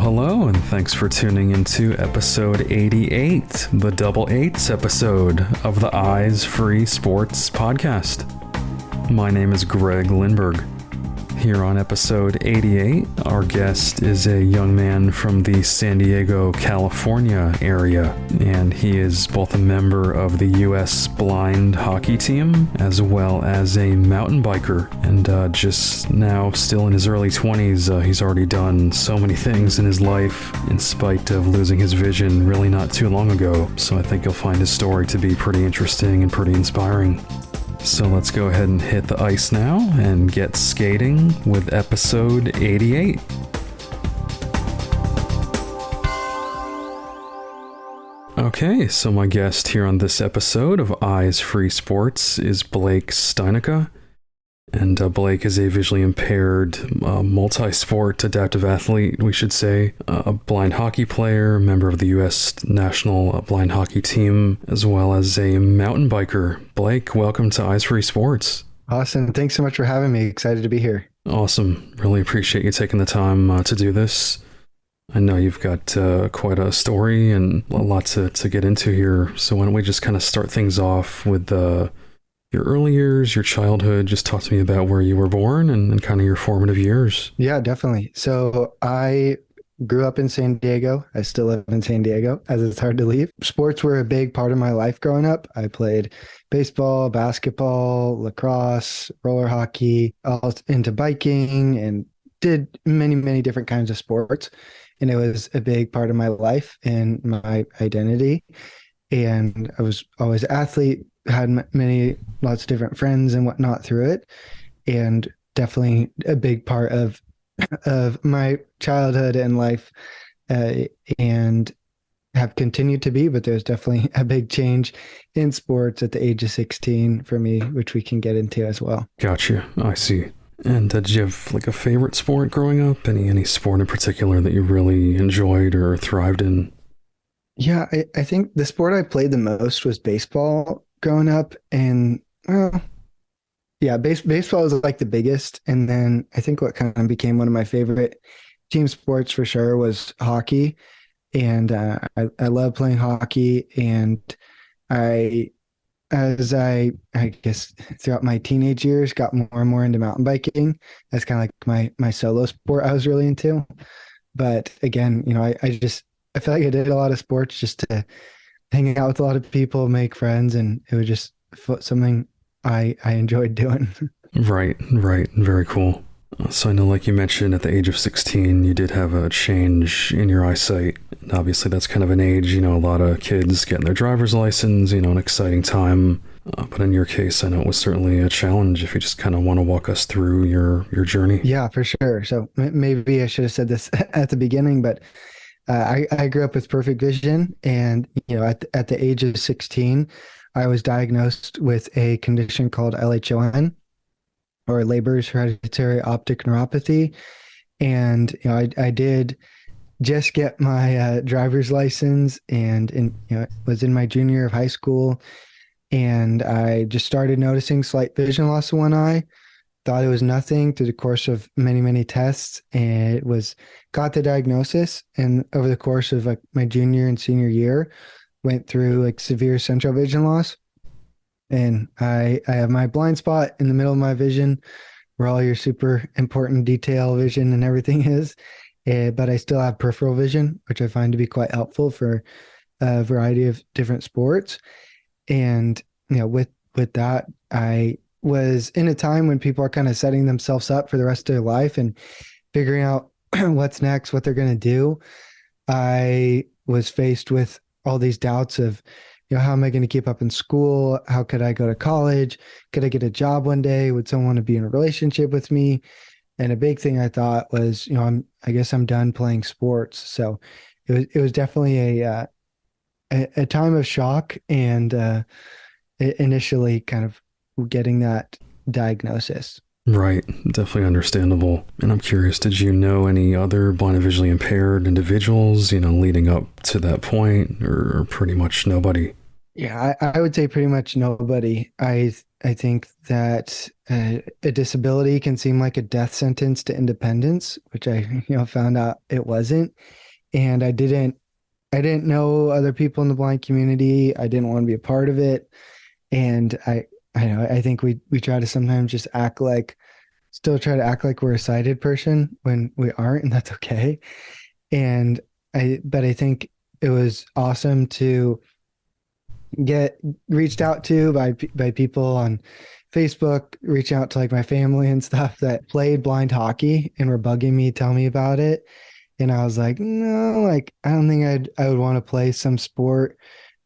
Hello, and thanks for tuning into episode 88, the double eights episode of the Eyes Free Sports podcast. My name is Greg Lindberg. Here on episode 88, our guest is a young man from the San Diego, California area, and he is both a member of the U.S. blind hockey team as well as a mountain biker. And just now, still in his early 20s, he's already done so many things in his life in spite of losing his vision really not too long ago. So I think you'll find his story to be pretty interesting and pretty inspiring. So let's go ahead and hit the ice now and get skating with episode 88. Okay, so my guest here on this episode of Eyes Free Sports is Blake Steinecke. And Blake is a visually impaired, multi-sport adaptive athlete, we should say, a blind hockey player, member of the U.S. national blind hockey team, as well as a mountain biker. Blake, welcome to Eyes Free Sports. Awesome. Thanks so much for having me. Excited to be here. Awesome. Really appreciate you taking the time to do this. I know you've got quite a story and a lot to get into here. So why don't we just kind of start things off with your early years, your childhood. Just talk to me about where you were born and kind of your formative years. Yeah, definitely. So I grew up in San Diego. I still live in San Diego, as it's hard to leave. Sports were a big part of my life growing up. I played baseball, basketball, lacrosse, roller hockey, all into biking, and did many, many different kinds of sports. And it was a big part of my life and my identity. And I was always an athlete, had lots of different friends and whatnot through it, and definitely a big part of my childhood and life, and have continued to be. But there's definitely a big change in sports at the age of 16 for me, which we can get into as well. Gotcha. I see. And did you have like a favorite sport growing up? Any sport in particular that you really enjoyed or thrived in? Yeah, I think the sport I played the most was baseball growing up, and baseball was like the biggest. And then I think what kind of became one of my favorite team sports for sure was hockey. And I love playing hockey. And I guess throughout my teenage years, got more and more into mountain biking. That's kind of like my solo sport I was really into. But again, I feel like I did a lot of sports just to hang out with a lot of people, make friends, and it was just something I enjoyed doing. Right. Very cool. So I know, like you mentioned, at the age of 16, you did have a change in your eyesight. And obviously, that's kind of an age, a lot of kids getting their driver's license, an exciting time. But in your case, I know it was certainly a challenge. If you just kind of want to walk us through your journey. Yeah, for sure. So maybe I should have said this at the beginning, but I grew up with perfect vision, and at the age of 16, I was diagnosed with a condition called LHON, or Leber's hereditary optic neuropathy. And I did just get my driver's license, and was in my junior year of high school, and I just started noticing slight vision loss in one eye. Thought it was nothing through the course of many, many tests, and got the diagnosis. And over the course of like my junior and senior year, went through like severe central vision loss. And I have my blind spot in the middle of my vision, where all your super important detail vision and everything is. But I still have peripheral vision, which I find to be quite helpful for a variety of different sports. And with that, I was in a time when people are kind of setting themselves up for the rest of their life and figuring out what's next, what they're going to do. I was faced with all these doubts of, how am I going to keep up in school? How could I go to college? Could I get a job one day? Would someone want to be in a relationship with me? And a big thing I thought was, I guess I'm done playing sports. So it was definitely a time of shock, and initially kind of getting that diagnosis. Right. Definitely understandable. And I'm curious, did you know any other blind and visually impaired individuals, leading up to that point, or pretty much nobody? Yeah, I would say pretty much nobody. I think that a disability can seem like a death sentence to independence, which I found out it wasn't. And I didn't know other people in the blind community. I didn't want to be a part of it. And I think we try to sometimes just still try to act like we're a sighted person when we aren't, and that's okay. And but I think it was awesome to get reached out to by people on Facebook, reach out to like my family and stuff that played blind hockey and were bugging me, tell me about it. And I was like, no, like I don't think I would want to play some sport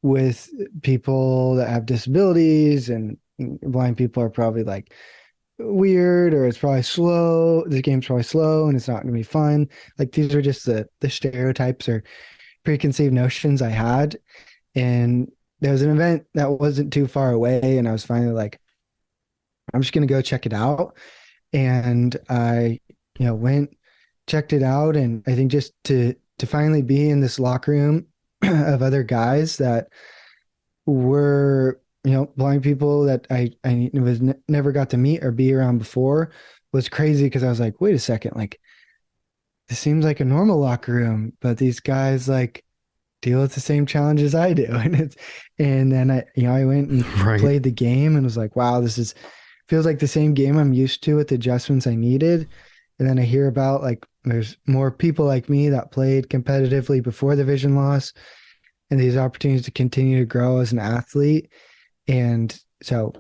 with people that have disabilities, and blind people are probably like weird, or it's probably slow. The game's probably slow and it's not going to be fun. Like these are just the stereotypes or preconceived notions I had. And there was an event that wasn't too far away, and I was finally like, I'm just going to go check it out. And I, went, checked it out. And I think just to finally be in this locker room of other guys that were, blind people that I never got to meet or be around before was crazy, because I was like, wait a second, like this seems like a normal locker room, but these guys like deal with the same challenges I do. And then I went and Right. played the game and was like, wow, this is feels like the same game I'm used to with the adjustments I needed. And then I hear about like there's more people like me that played competitively before the vision loss, and these opportunities to continue to grow as an athlete. And so,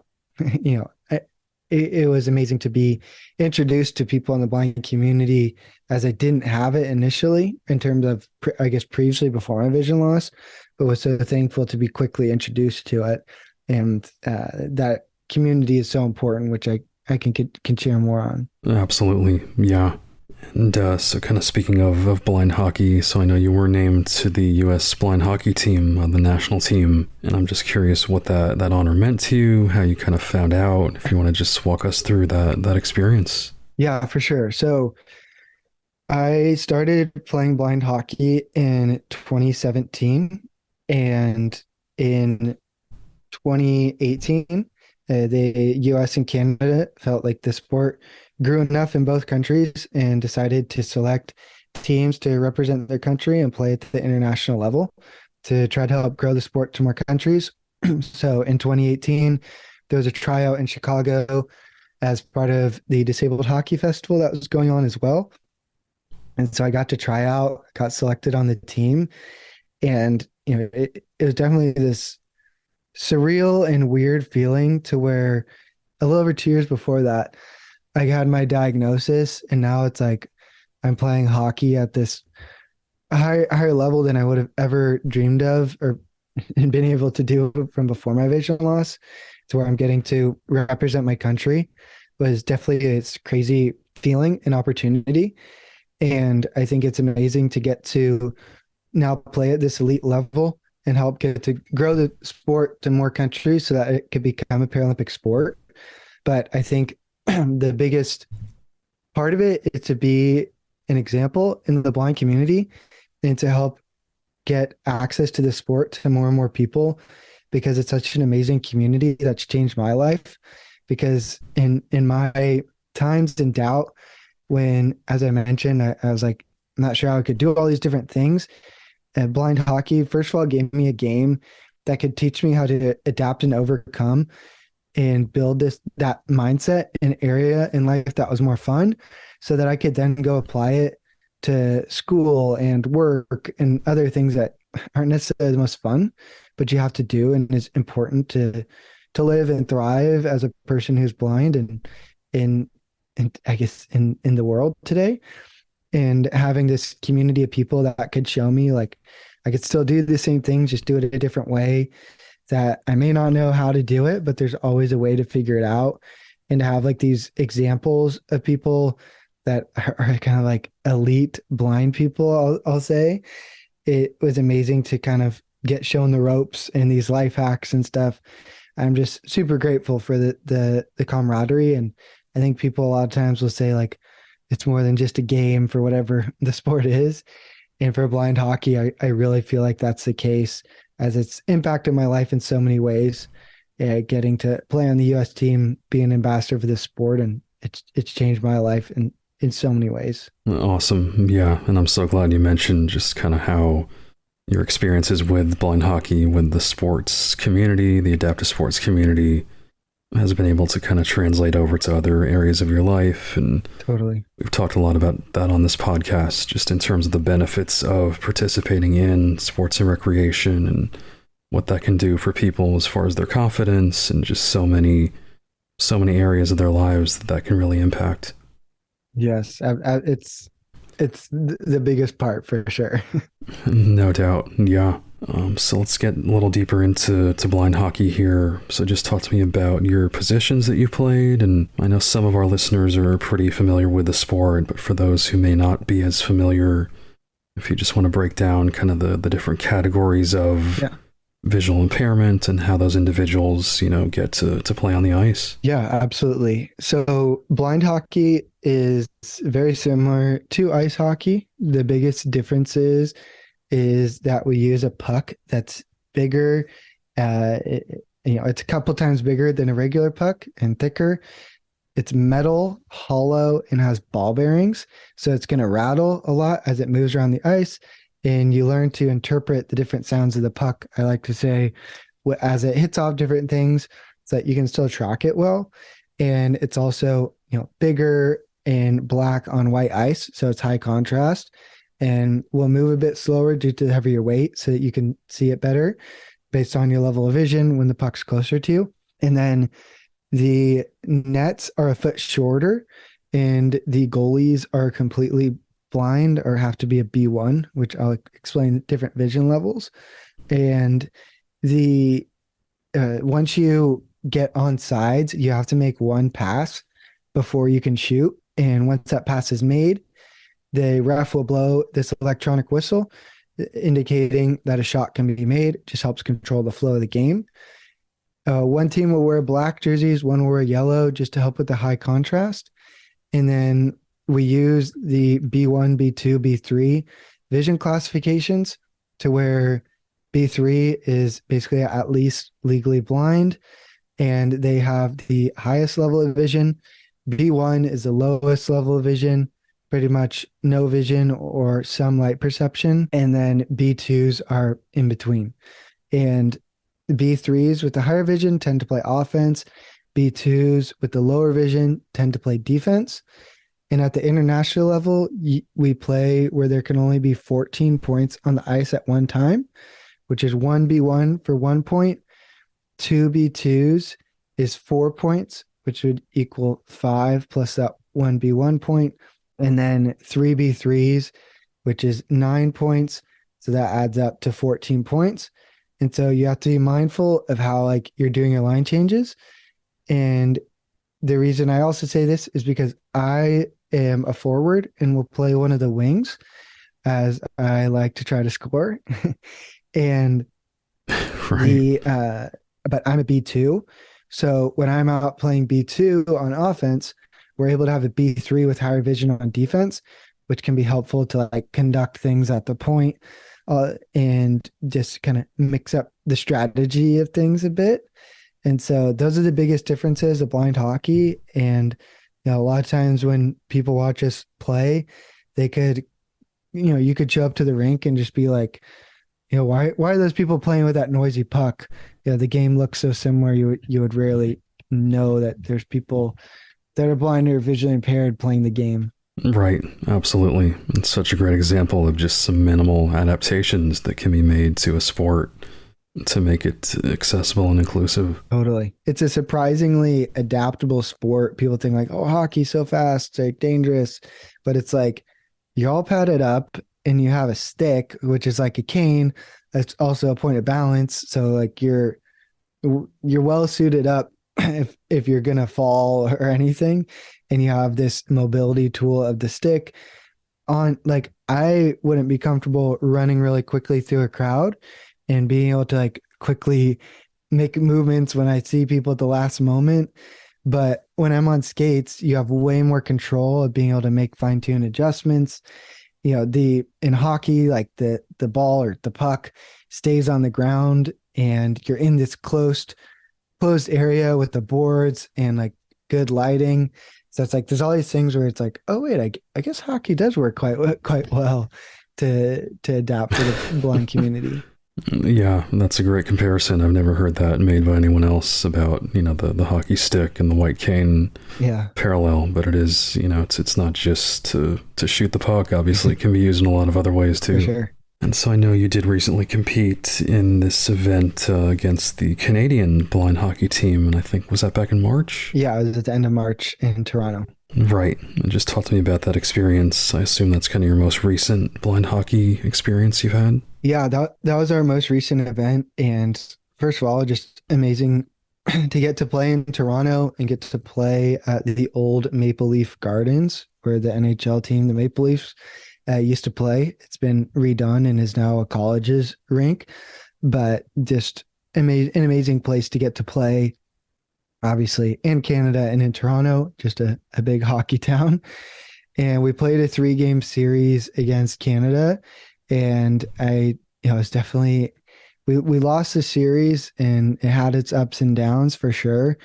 it was amazing to be introduced to people in the blind community, as I didn't have it initially in terms of, I guess, previously before my vision loss, but was so thankful to be quickly introduced to it. And that community is so important, which I can share more on. Absolutely. Yeah. And so, kind of speaking of blind hockey, so I know you were named to the U.S. blind hockey team, the national team, and I'm just curious what that honor meant to you, how you kind of found out, if you want to just walk us through that experience. Yeah, for sure. So I started playing blind hockey in 2017, and in 2018, the US and Canada felt like the sport grew enough in both countries and decided to select teams to represent their country and play at the international level to try to help grow the sport to more countries. So in 2018, there was a tryout in Chicago as part of the Disabled Hockey Festival that was going on as well. And so I got to try out, got selected on the team, and it was definitely this surreal and weird feeling to where a little over 2 years before that, I had my diagnosis, and now it's like I'm playing hockey at this higher level than I would have ever dreamed of or been able to do from before my vision loss, to where I'm getting to represent my country was definitely a crazy feeling and opportunity. And I think it's amazing to get to now play at this elite level and help get to grow the sport to more countries so that it could become a Paralympic sport. But I think the biggest part of it is to be an example in the blind community and to help get access to the sport to more and more people, because it's such an amazing community that's changed my life. Because in my times in doubt, when, as I mentioned, I was like, I'm not sure how I could do all these different things. And blind hockey, first of all, gave me a game that could teach me how to adapt and overcome and build that mindset and area in life that was more fun, so that I could then go apply it to school and work and other things that aren't necessarily the most fun, but you have to do and is important to live and thrive as a person who's blind and in I guess in the world today. And having this community of people that could show me like I could still do the same thing, just do it a different way, that I may not know how to do it, but there's always a way to figure it out. And to have like these examples of people that are kind of like elite blind people, I'll say, it was amazing to kind of get shown the ropes and these life hacks and stuff. I'm just super grateful for the camaraderie. And I think people a lot of times will say like it's more than just a game for whatever the sport is. And for blind hockey, I really feel like that's the case. as it's impacted my life in so many ways. Getting to play on the U.S. team, be an ambassador for this sport, and it's changed my life in so many ways. Awesome. Yeah. And I'm so glad you mentioned just kind of how your experiences with blind hockey, with the sports community, the adaptive sports community, has been able to kind of translate over to other areas of your life. And Totally. we've talked a lot about that on this podcast, just in terms of the benefits of participating in sports and recreation and what that can do for people as far as their confidence and just so many areas of their lives that can really impact. Yes, it's the biggest part for sure. No doubt. Yeah. So let's get a little deeper into blind hockey here. So just talk to me about your positions that you played. And I know some of our listeners are pretty familiar with the sport, but for those who may not be as familiar, if you just want to break down kind of the different categories of visual impairment and how those individuals, get to play on the ice. Yeah, absolutely. So blind hockey is very similar to ice hockey. The biggest differences is that we use a puck that's bigger. It's a couple times bigger than a regular puck and thicker. It's metal, hollow, and has ball bearings. So it's going to rattle a lot as it moves around the ice. And you learn to interpret the different sounds of the puck. I like to say, as it hits off different things, so that you can still track it well. And it's also, bigger and black on white ice. So it's high contrast. And will move a bit slower due to the heavier weight so that you can see it better based on your level of vision when the puck's closer to you. And then the nets are a foot shorter and the goalies are completely blind or have to be a B1, which I'll explain different vision levels. And once you get on sides, you have to make one pass before you can shoot. And once that pass is made, the ref will blow this electronic whistle indicating that a shot can be made. It just helps control the flow of the game. One team will wear black jerseys, one will wear yellow just to help with the high contrast. And then we use the B1, B2, B3 vision classifications to where B3 is basically at least legally blind and they have the highest level of vision. B1 is the lowest level of vision, pretty much no vision or some light perception. And then B2s are in between. And B3s with the higher vision tend to play offense. B2s with the lower vision tend to play defense. And at the international level, we play where there can only be 14 points on the ice at one time, which is 1B1 for 1 point. 2B2s is 4 points, which would equal 5 plus that 1B1 point. And then 3B3s, which is 9 points. So that adds up to 14 points. And so you have to be mindful of how you're doing your line changes. And the reason I also say this is because I am a forward and will play one of the wings as I like to try to score. And Right. But I'm a B2. So when I'm out playing B2 on offense, we're able to have a B3 with higher vision on defense, which can be helpful to conduct things at the point and just kind of mix up the strategy of things a bit. And so those are the biggest differences of blind hockey. And a lot of times when people watch us play, they could, you could show up to the rink and just be like, why are those people playing with that noisy puck? The game looks so similar. You would rarely know that there's people that are blind or visually impaired playing the game. Right. Absolutely. It's such a great example of just some minimal adaptations that can be made to a sport to make it accessible and inclusive. Totally. It's a surprisingly adaptable sport. People think oh, hockey's so fast, dangerous. But it's you all pad it up and you have a stick, which is like a cane. That's also a point of balance. So you're well suited up if you're going to fall or anything. And you have this mobility tool of the stick on. I wouldn't be comfortable running really quickly through a crowd and being able to quickly make movements when I see people at the last moment. But when I'm on skates, you have way more control of being able to make fine-tuned adjustments. the in hockey, like the ball or the puck stays on the ground and you're in this closed area with the boards and like good lighting. So it's like there's all these things where it's like, oh wait, I guess hockey does work quite well to adapt for the blind community. Yeah, that's a great comparison. I've never heard that made by anyone else about, the hockey stick and the white cane Yeah, parallel, but it is, it's not just to shoot the puck. Obviously, it can be used in a lot of other ways for too. sure. And so I know you did recently compete in this event against the Canadian blind hockey team, and I think, was that back in March? Yeah, it was at the end of March in Toronto. Right. And just talk to me about that experience. I assume that's kind of your most recent blind hockey experience you've had. Yeah, that was our most recent event, and first of all, just amazing to get to play in Toronto and get to play at the old Maple Leaf Gardens where the NHL team, the Maple Leafs, used to play. It's been redone and is now a college's rink, but just an amazing place to get to play. Obviously, in Canada and in Toronto, just a big hockey town. And we played a 3-game series against Canada, and it's definitely we lost the series, and it had its ups and downs for sure.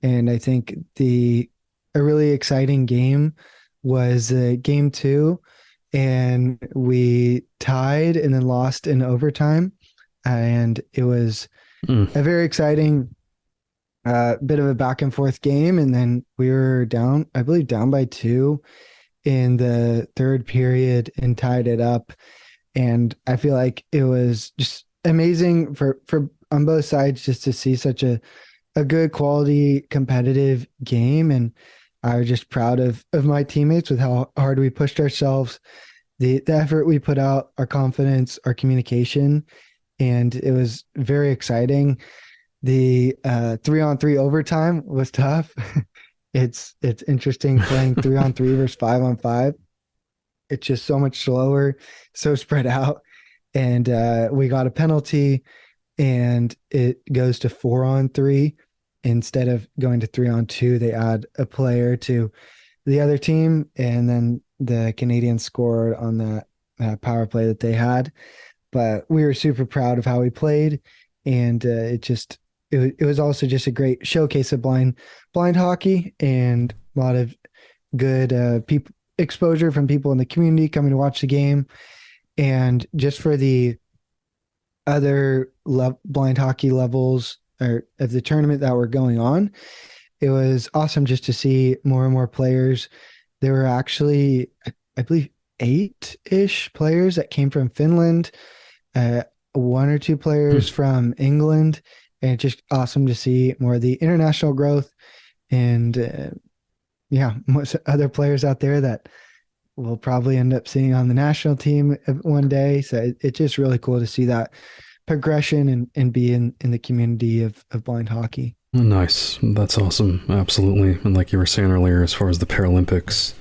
And I think the a really exciting game was game two, and we tied and then lost in overtime, and it was Mm. a very exciting bit of a back and forth game. And then we were down, I believe, down by two in the third period and tied it up. And I feel like it was just amazing for on both sides just to see such a good quality competitive game. And I was just proud of my teammates with how hard we pushed ourselves, the effort we put out, our confidence, our communication. And it was very exciting. The 3-on-3 overtime was tough. It's interesting playing 3-on-3 versus 5-on-5. It's just so much slower, so spread out. And we got a penalty, and it goes to 4-on-3 instead of going to 3-on-2. They add a player to the other team, and then the Canadians scored on that power play that they had. But we were super proud of how we played, and it was also just a great showcase of blind hockey and a lot of good people exposure from people in the community coming to watch the game. And just for the other blind hockey levels or of the tournament that were going on, it was awesome just to see more and more players. There were actually, I believe, 8-ish players that came from Finland, one or two players from England, and it's just awesome to see more of the international growth and most other players out there that we'll probably end up seeing on the national team one day. So it's just really cool to see that progression and be in the community of blind hockey. Nice. That's awesome. Absolutely. And like you were saying earlier, as far as the Paralympics,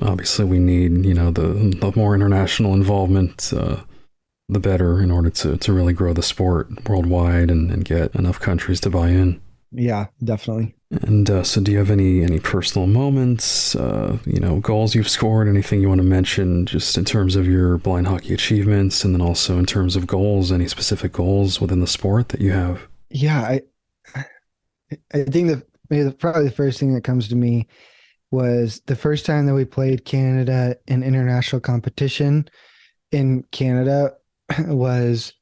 obviously we need, the more international involvement, the better in order to really grow the sport worldwide and get enough countries to buy in. Yeah, definitely. And so do you have any personal moments, goals you've scored, anything you want to mention just in terms of your blind hockey achievements, and then also in terms of goals, any specific goals within the sport that you have? Yeah, I think that maybe probably the first thing that comes to me was the first time that we played Canada in international competition in Canada was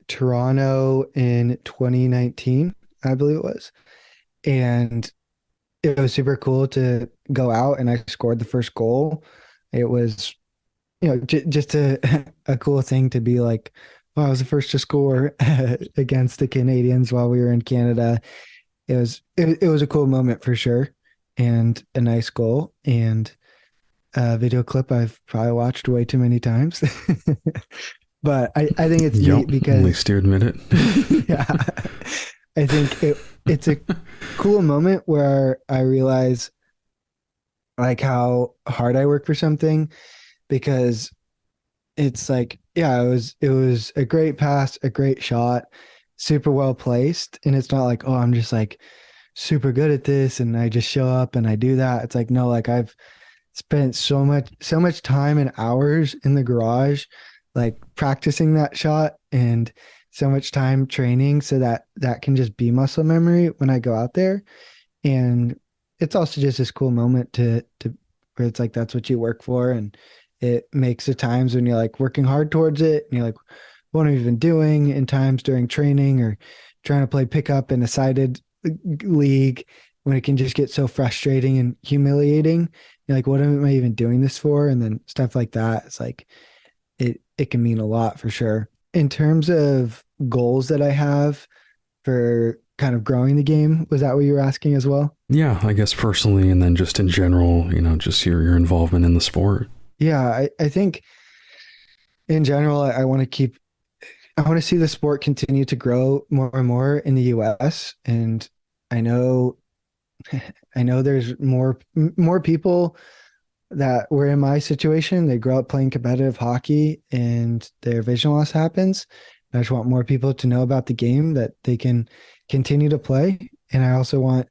Toronto in 2019, I believe it was. And it was super cool to go out and I scored the first goal. It was, just a cool thing to be like, well, I was the first to score against the Canadians while we were in Canada. It was a cool moment for sure, and a nice goal, and a video clip I've probably watched way too many times. But I think it's Yep, neat because at least you admit it. yeah, I think it's a cool moment where I realize like how hard I work for something, because it's like, yeah, it was a great pass, a great shot, super well placed. And it's not like, oh, I'm just like super good at this and I just show up and I do that. It's like, no, like I've spent so much time and hours in the garage, like practicing that shot, and so much time training so that that can just be muscle memory when I go out there. And it's also just this cool moment to where it's like that's what you work for, and it makes the times when you're like working hard towards it and you're like, what have you been doing in times during training or trying to play pickup in a sided league when it can just get so frustrating and humiliating. You're like, what am I even doing this for? And then stuff like that. It's like it can mean a lot for sure. In terms of goals that I have for kind of growing the game, was that what you were asking as well? Yeah, I guess personally, and then just in general, just your involvement in the sport. Yeah, I think in general, I want to see the sport continue to grow more and more in the US. And I know, I know there's more people that were in my situation. They grow up playing competitive hockey and their vision loss happens. I just want more people to know about the game that they can continue to play. And I also want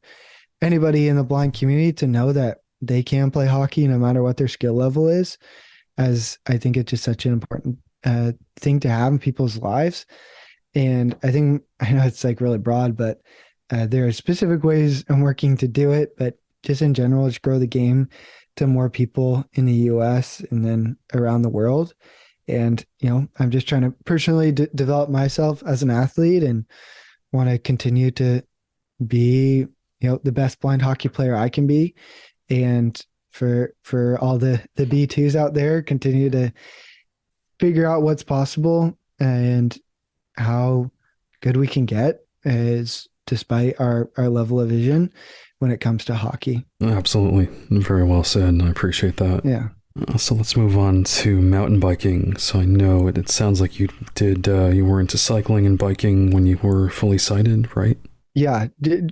anybody in the blind community to know that they can play hockey no matter what their skill level is, as I think it's just such an important thing to have in people's lives. And I think, I know it's like really broad, but there are specific ways I'm working to do it. But just in general, just grow the game to more people in the US and then around the world. And, I'm just trying to personally develop myself as an athlete and want to continue to be, the best blind hockey player I can be. And for all the B2s out there, continue to figure out what's possible and how good we can get is despite our level of vision when it comes to hockey. Absolutely. Very well said. I appreciate that. Yeah. So let's move on to mountain biking. So I know it sounds like you were into cycling and biking when you were fully sighted, right? Yeah.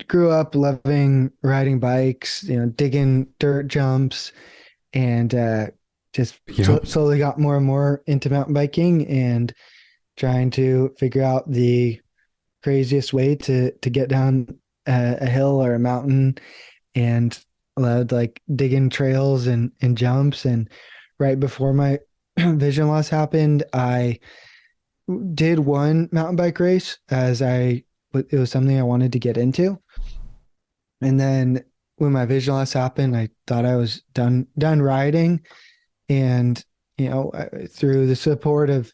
Grew up loving riding bikes, digging dirt jumps, and just Yep. slowly got more and more into mountain biking and trying to figure out the craziest way to get down a hill or a mountain, and allowed like digging trails and jumps. And right before my vision loss happened, I did one mountain bike race as it was something I wanted to get into. And then when my vision loss happened, I thought I was done riding. And, through the support of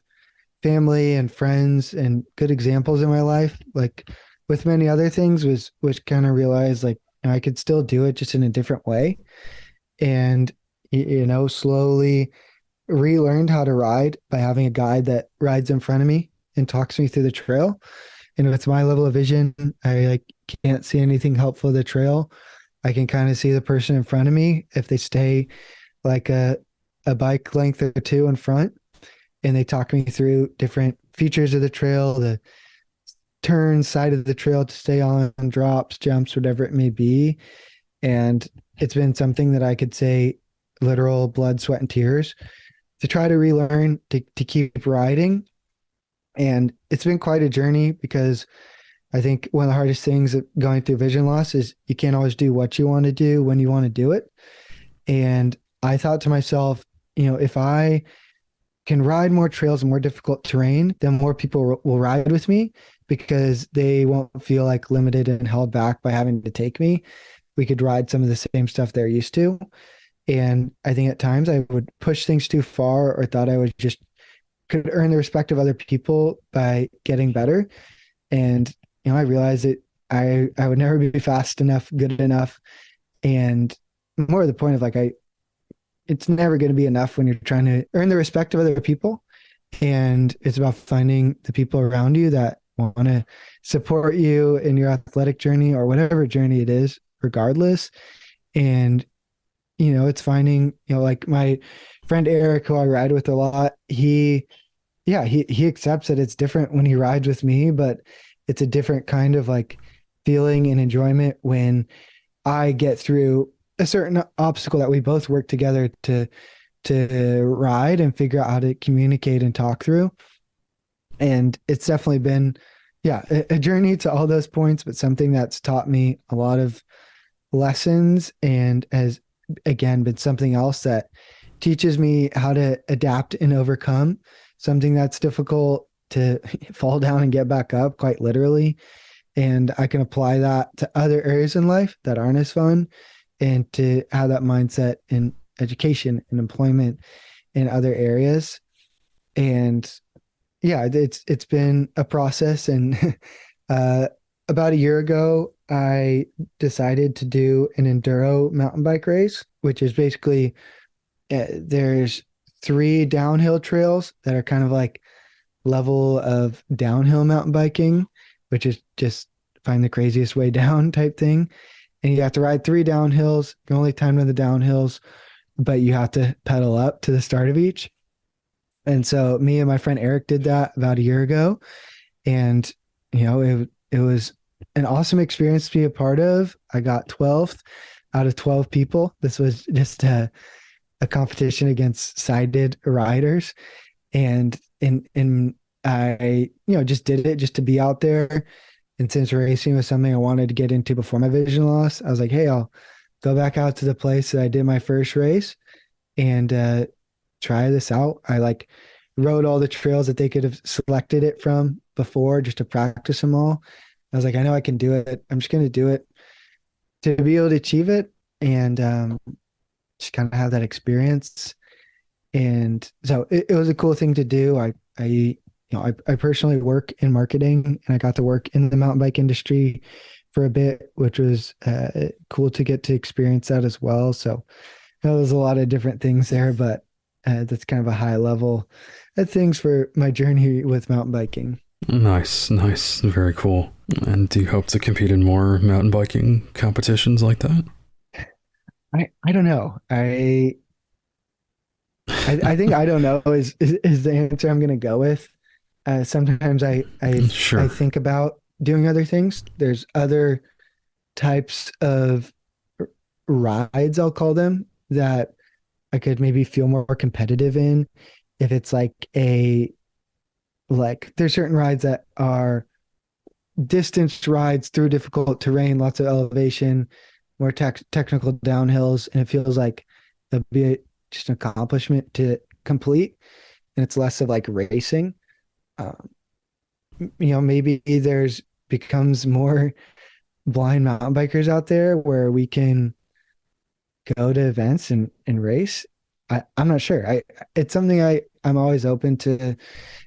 family and friends and good examples in my life, like with many other things, was kind of realized like I could still do it just in a different way. And, slowly relearned how to ride by having a guide that rides in front of me and talks me through the trail. And with my level of vision, I like can't see anything helpful the trail. I can kind of see the person in front of me if they stay like a bike length or two in front, and they talk me through different features of the trail, the turn side of the trail to stay on, drops, jumps, whatever it may be. And it's been something that I could say literal blood, sweat, and tears to try to relearn to keep riding. And it's been quite a journey because I think one of the hardest things of going through vision loss is you can't always do what you want to do when you want to do it. And I thought to myself, if I can ride more trails and more difficult terrain, then more people will ride with me because they won't feel like limited and held back by having to take me. We could ride some of the same stuff they're used to. And I think at times I would push things too far or thought I would just could earn the respect of other people by getting better. And, I realized that I would never be fast enough, good enough. And more to the point of like, it's never going to be enough when you're trying to earn the respect of other people. And it's about finding the people around you that want to support you in your athletic journey or whatever journey it is, regardless. And, it's finding, like my friend Eric, who I ride with a lot, he accepts that it's different when he rides with me, but it's a different kind of like feeling and enjoyment when I get through a certain obstacle that we both work together to ride and figure out how to communicate and talk through. And it's definitely been, a journey to all those points, but something that's taught me a lot of lessons and has again been something else that teaches me how to adapt and overcome something that's difficult to fall down and get back up, quite literally. And I can apply that to other areas in life that aren't as fun, and to have that mindset in education and employment in other areas. And yeah, it's been a process. And uh, about a year ago, I decided to do an enduro mountain bike race, which is basically there's three downhill trails that are kind of like level of downhill mountain biking, which is just find the craziest way down type thing. And you have to ride three downhills. You only time on the downhills, but you have to pedal up to the start of each. And so me and my friend Eric did that about a year ago. And, it was an awesome experience to be a part of. I got 12th out of 12 people. This was just a competition against sighted riders. And I, just did it just to be out there. And since racing was something I wanted to get into before my vision loss, I was like, hey, I'll go back out to the place that I did my first race and try this out. I like rode all the trails that they could have selected it from before just to practice them all. I was like, I know I can do it. I'm just going to do it to be able to achieve it, and just kind of have that experience. And so it was a cool thing to do. I personally work in marketing, and I got to work in the mountain bike industry for a bit, which was cool to get to experience that as well. So there's a lot of different things there, but that's kind of a high level of things for my journey with mountain biking. Nice, nice, very cool. And do you hope to compete in more mountain biking competitions like that? I don't know. I think I don't know is the answer I'm going to go with. Sometimes I Sure. think about doing other things. There's other types of rides, I'll call them, that I could maybe feel more competitive in. If it's like there's certain rides that are distance rides through difficult terrain, lots of elevation, more technical downhills, and it feels like it'll be just an accomplishment to complete, and it's less of like racing. Um, Maybe there's becomes more blind mountain bikers out there where we can go to events and race. I'm not sure. It's something I'm always open to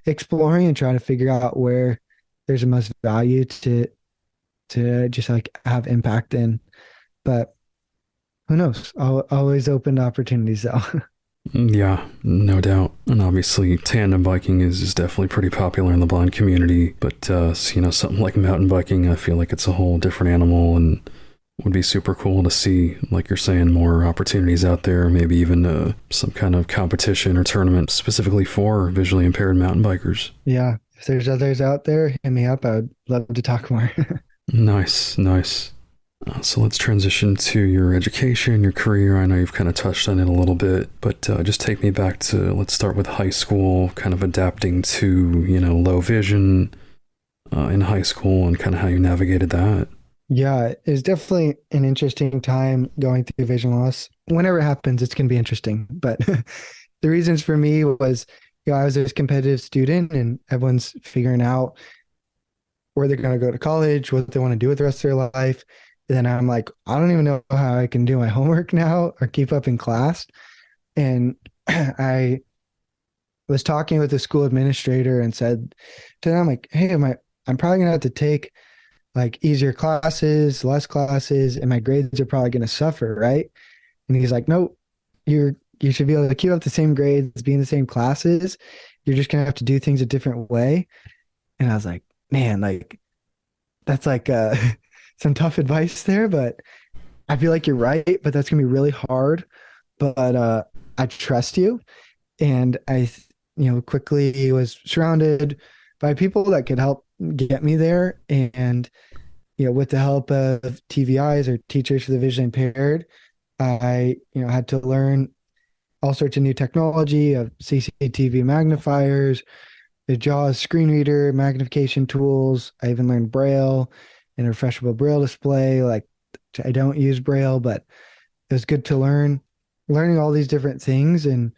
exploring and trying to figure out where there's the most value to just like have impact in. But who knows? Always open to opportunities though. Yeah, no doubt. And obviously, tandem biking is definitely pretty popular in the blind community. But, something like mountain biking, I feel like it's a whole different animal and would be super cool to see, like you're saying, more opportunities out there, maybe even some kind of competition or tournament specifically for visually impaired mountain bikers. Yeah. If there's others out there, hit me up. I would love to talk more. Nice, nice. So let's transition to your education, your career. I know you've kind of touched on it a little bit, but just take me back to, let's start with high school, kind of adapting to, low vision in high school and kind of how you navigated that. Yeah, it's definitely an interesting time going through vision loss. Whenever it happens, it's going to be interesting. But the reasons for me was, I was this competitive student and everyone's figuring out where they're going to go to college, what they want to do with the rest of their life. And then I'm like, I don't even know how I can do my homework now or keep up in class. And I was talking with the school administrator and said to them, like, hey, I'm probably going to have to take like easier classes, less classes, and my grades are probably going to suffer, right? And he's like, no, you should be able to keep up the same grades, be in the same classes. You're just going to have to do things a different way. And I was like, man, like that's like some tough advice there, but I feel like you're right, but that's going to be really hard. But I trust you. And quickly was surrounded by people that could help get me there. And, with the help of TVIs or teachers for the visually impaired, I, had to learn all sorts of new technology of CCTV magnifiers, the JAWS screen reader, magnification tools. I even learned Braille and a refreshable Braille display. Like I don't use Braille, but it was good to learning all these different things, and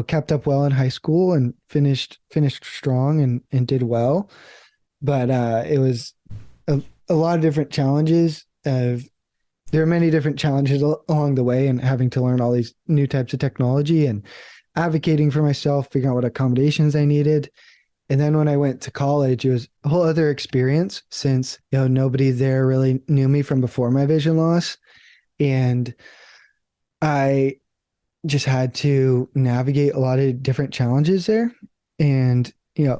kept up well in high school and finished strong and did well. But it was a lot of different challenges. There are many different challenges along the way, and having to learn all these new types of technology and advocating for myself, figuring out what accommodations I needed. And then when I went to college, it was a whole other experience, since nobody there really knew me from before my vision loss, and I just had to navigate a lot of different challenges there. And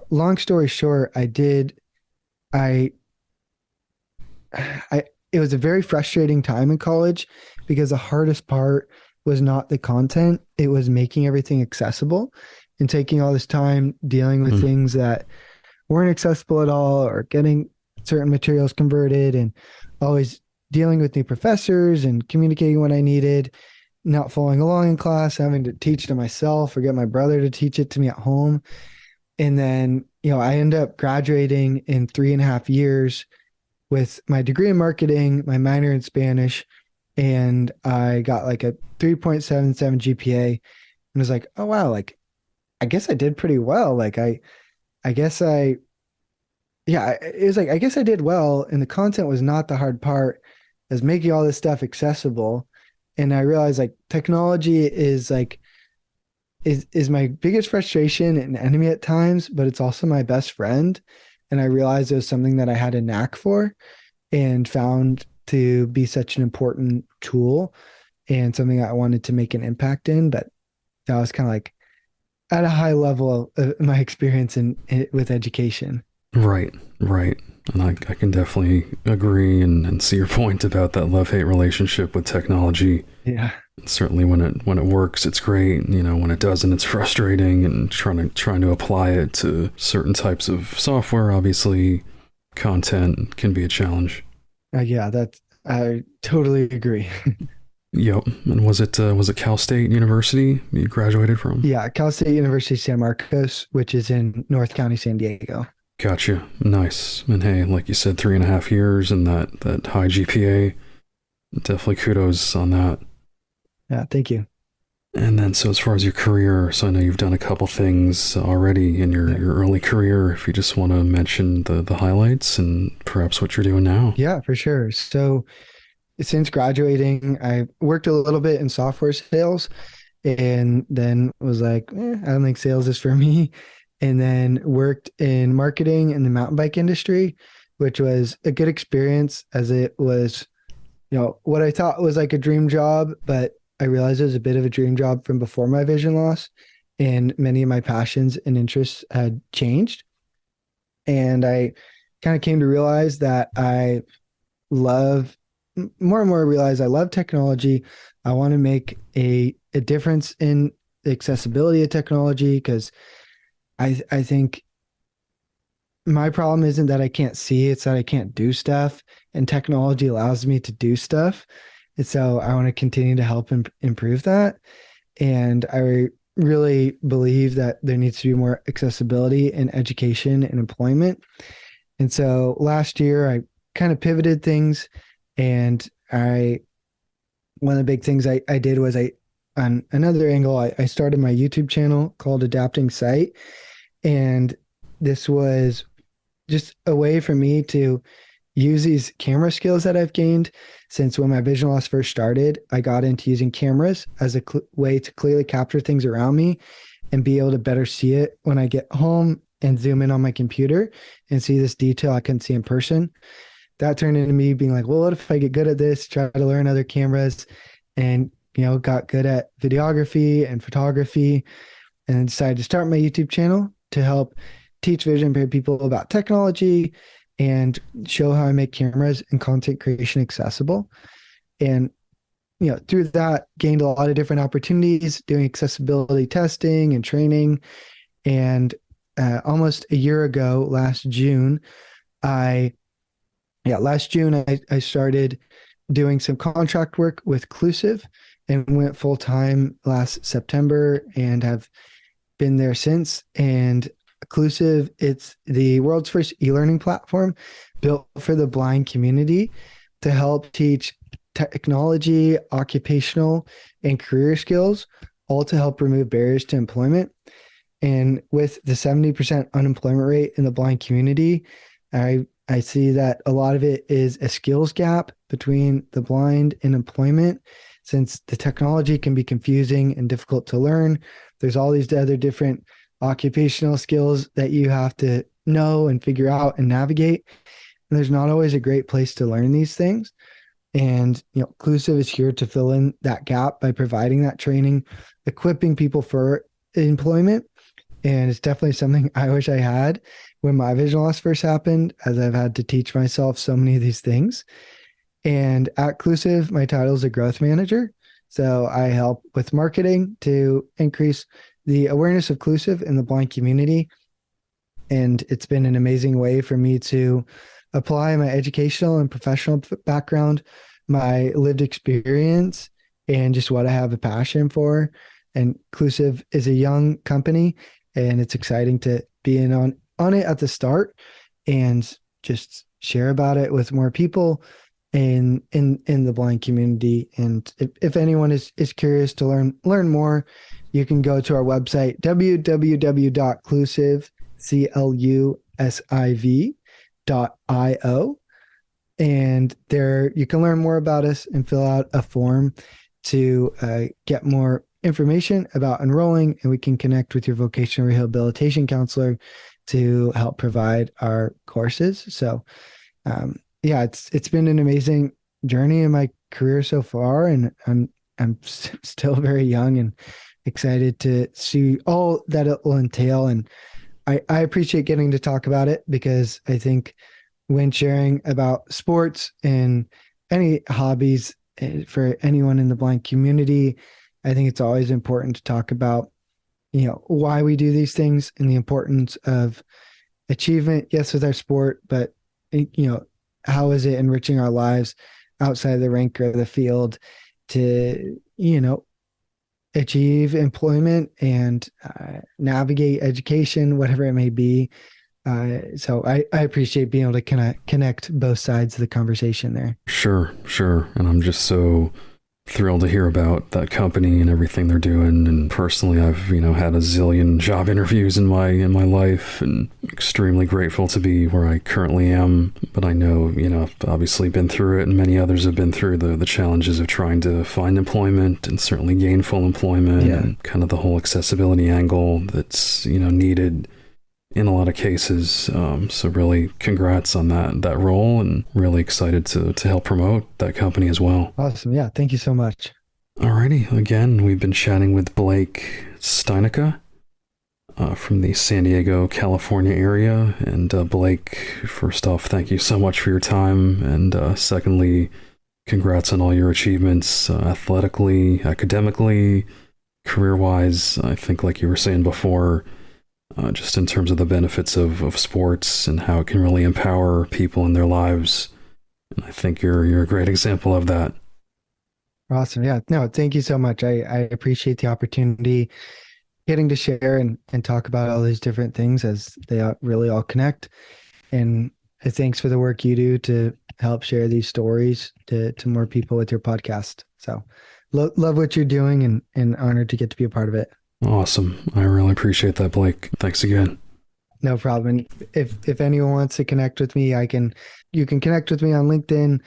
long story short, I I it was a very frustrating time in college, because the hardest part was not the content, it was making everything accessible, and taking all this time dealing with Mm. things that weren't accessible at all, or getting certain materials converted, and always dealing with new professors and communicating what I needed, not following along in class, having to teach to myself or get my brother to teach it to me at home. And then, I ended up graduating in 3.5 years with my degree in marketing, my minor in Spanish, and I got like a 3.77 GPA, and was like, oh wow, like I guess I did pretty well. Like I guess I yeah, it was like I guess I did well, and the content was not the hard part. It was making all this stuff accessible. And I realized like technology is my biggest frustration and enemy at times, but it's also my best friend. And I realized it was something that I had a knack for, and found to be such an important tool, and something I wanted to make an impact in. But that was kind of like at a high level of my experience with education. Right, right. And I can definitely agree and see your point about that love-hate relationship with technology. Yeah. Certainly when it works, it's great. When it doesn't, it's frustrating, and trying to apply it to certain types of software, obviously, content can be a challenge. Yeah, I totally agree. Yep. And was it Cal State University you graduated from? Yeah, Cal State University San Marcos, which is in North County, San Diego. Gotcha. Nice. And hey, like you said, 3.5 years and that high GPA. Definitely kudos on that. Yeah, thank you. And then, so as far as your career, so I know you've done a couple things already in Yeah. your early career. If you just want to mention the highlights and perhaps what you're doing now. Yeah, for sure. So since graduating, I worked a little bit in software sales, and then was like, I don't think sales is for me. And then worked in marketing in the mountain bike industry, which was a good experience, as it was, what I thought was like a dream job, but I realized it was a bit of a dream job from before my vision loss, and many of my passions and interests had changed. And I kind of came to realize that I love more and more realize I love technology. I want to make a difference in the accessibility of technology, because I think my problem isn't that I can't see, it's that I can't do stuff, and technology allows me to do stuff. And so I want to continue to help improve that. And I really believe that there needs to be more accessibility in education and employment. And so last year I kind of pivoted things, and one of the big things I did was on another angle, I started my YouTube channel called Adapting Sight. And this was just a way for me to use these camera skills that I've gained since when my vision loss first started. I got into using cameras as a way to clearly capture things around me and be able to better see it when I get home and zoom in on my computer and see this detail I couldn't see in person. That turned into me being like, well, what if I get good at this, try to learn other cameras, and, got good at videography and photography, and then decided to start my YouTube channel to help teach vision impaired people about technology and show how I make cameras and content creation accessible. And, through that, gained a lot of different opportunities doing accessibility testing and training. And almost a year ago, last June, I started doing some contract work with Clusiv, and went full time last September, and have been there since. And Clusiv, it's the world's first e-learning platform built for the blind community to help teach technology, occupational, and career skills, all to help remove barriers to employment. And with the 70% unemployment rate in the blind community, I see that a lot of it is a skills gap between the blind and employment. Since the technology can be confusing and difficult to learn, there's all these other different occupational skills that you have to know and figure out and navigate. And there's not always a great place to learn these things. And, Clusiv is here to fill in that gap by providing that training, equipping people for employment. And it's definitely something I wish I had when my vision loss first happened, as I've had to teach myself so many of these things. And at Clusiv, my title is a growth manager. So I help with marketing to increase the awareness of Clusiv in the blind community. And it's been an amazing way for me to apply my educational and professional background, my lived experience, and just what I have a passion for. And Clusiv is a young company, and it's exciting to be in on it at the start and just share about it with more people in the blind community. And if anyone is curious to learn more, you can go to our website, www.clusiv.io. And there you can learn more about us and fill out a form to get more information about enrolling, and we can connect with your vocational rehabilitation counselor to help provide our courses. So it's been an amazing journey in my career so far, and I'm still very young and excited to see all that it will entail. And I appreciate getting to talk about it, because I think when sharing about sports and any hobbies for anyone in the blind community, I think it's always important to talk about, why we do these things and the importance of achievement, yes, with our sport, but, how is it enriching our lives outside the rink or the field to, achieve employment and navigate education, whatever it may be. So I appreciate being able to kind of connect both sides of the conversation there. Sure. And I'm just so thrilled to hear about that company and everything they're doing. And personally, I've, had a zillion job interviews in my life, and extremely grateful to be where I currently am. But I know, I've obviously been through it, and many others have been through the challenges of trying to find employment, and certainly gainful employment, and kind of the whole accessibility angle that's, needed in a lot of cases. So really congrats on that role, and really excited to help promote that company as well. Awesome. Yeah. Thank you so much. Alrighty. Again, we've been chatting with Blake Steinecke from the San Diego, California area. And Blake, first off, thank you so much for your time. And secondly, congrats on all your achievements, athletically, academically, career-wise. I think, like you were saying before, just in terms of the benefits of sports and how it can really empower people in their lives. And I think you're a great example of that. Awesome. Yeah. No, thank you so much. I appreciate the opportunity getting to share and talk about all these different things, as they really all connect. And thanks for the work you do to help share these stories to more people with your podcast. So love what you're doing, and honored to get to be a part of it. Awesome. I really appreciate that, Blake. Thanks again. No problem. And if anyone wants to connect with me, you can connect with me on LinkedIn.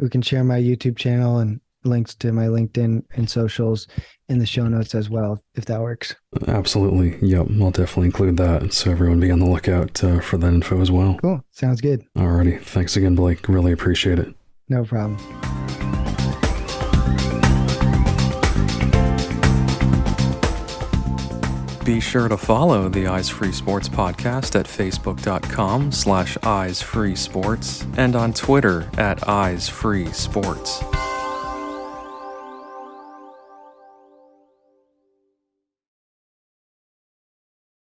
We can share my YouTube channel and links to my LinkedIn and socials in the show notes as well, if that works. Absolutely. Yep. I'll definitely include that, so everyone be on the lookout for that info as well. Cool. Sounds good. Alrighty. Thanks again, Blake. Really appreciate it. No problem. Be sure to follow the Eyes Free Sports podcast at facebook.com/eyesfreesports and on Twitter @eyesfreesports.